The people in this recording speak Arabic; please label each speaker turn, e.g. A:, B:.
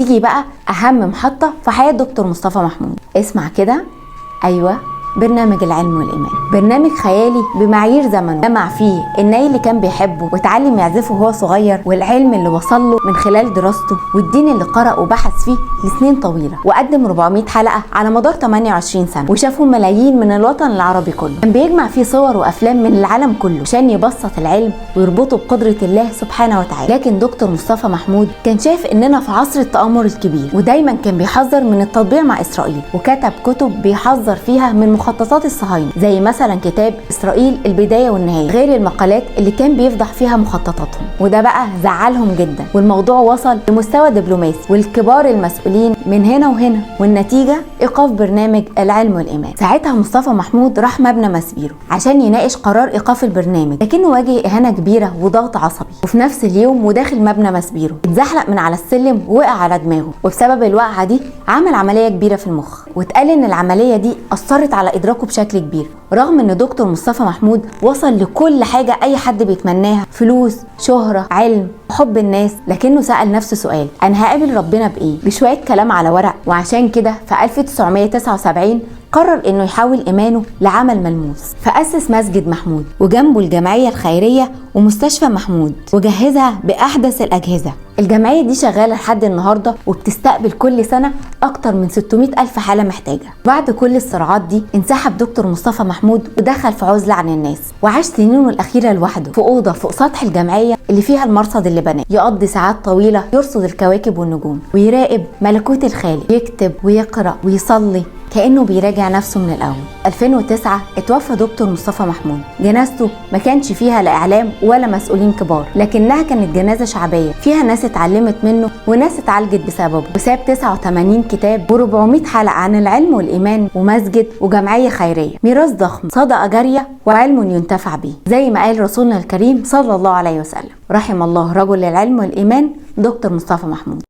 A: تيجي بقى اهم محطة في حياة دكتور مصطفى محمود. اسمع كده، ايوه، برنامج العلم والإيمان. برنامج خيالي بمعايير زمنه، جمع فيه الناي اللي كان بيحبه واتعلم يعزفه وهو صغير، والعلم اللي وصل له من خلال دراسته، والدين اللي قرأ وبحث فيه لسنين طويلة، وقدم 400 حلقة على مدار 28 سنة، وشافوا ملايين من الوطن العربي كله. كان بيجمع فيه صور وأفلام من العالم كله عشان يبسط العلم ويربطه بقدرة الله سبحانه وتعالى. لكن دكتور مصطفى محمود كان شايف إننا في عصر التآمر الكبير، ودايما كان بيحذر من التطبيع مع إسرائيل، وكتب كتب بيحذر فيها من مخططات الصهاينة، زي مثلا كتاب إسرائيل البداية والنهاية، غير المقالات اللي كان بيفضح فيها مخططاتهم. وده بقى زعلهم جدا، والموضوع وصل لمستوى دبلوماسي والكبار المسؤولين من هنا وهنا، والنتيجة إيقاف برنامج العلم والإيمان. ساعتها مصطفى محمود راح مبنى مسبيرو عشان يناقش قرار إيقاف البرنامج، لكنه واجه إهانة كبيرة وضغط عصبي. وفي نفس اليوم وداخل مبنى مسبيرو اتزحلق من على السلم ووقع على دماغه، وبسبب الوقعة دي عمل عملية كبيرة في المخ، واتقال إن العملية دي أثرت على إدراكه بشكل كبير، رغم ان دكتور مصطفى محمود وصل لكل حاجة اي حد بيتمناها، فلوس، شهرة، علم، حب الناس، لكنه سأل نفسه سؤال: انا هقابل ربنا بايه؟ بشوية كلام على ورق. وعشان كده في 1979 قرر انه يحول ايمانه لعمل ملموس، فأسس مسجد محمود وجنبه الجمعية الخيرية ومستشفى محمود، وجهزها بأحدث الأجهزة. الجمعية دي شغالة لحد النهاردة، وبتستقبل كل سنة أكتر من 600 ألف حالة محتاجة. بعد كل الصراعات دي انسحب دكتور مصطفى محمود ودخل في عزلة عن الناس، وعاش سنينه الأخيرة لوحده في أوضة فوق سطح الجمعية اللي فيها المرصد اللي بناه. يقضي ساعات طويلة يرصد الكواكب والنجوم ويراقب ملكوت الخالق، يكتب ويقرأ ويصلي كأنه بيراجع نفسه من الأول. 2009 اتوفى دكتور مصطفى محمود. جنازته ما كانش فيها لا إعلام ولا مسؤولين كبار، لكنها كانت جنازة شعبية فيها ناس اتعلمت منه وناس اتعالجت بسببه، وساب 89 كتاب و400 حلقة عن العلم والإيمان، ومسجد وجمعية خيرية. ميراث ضخم، صدقة جارية وعلم ينتفع به، زي ما قال رسولنا الكريم صلى الله عليه وسلم: رحم الله رجل العلم والإيمان دكتور مصطفى محمود.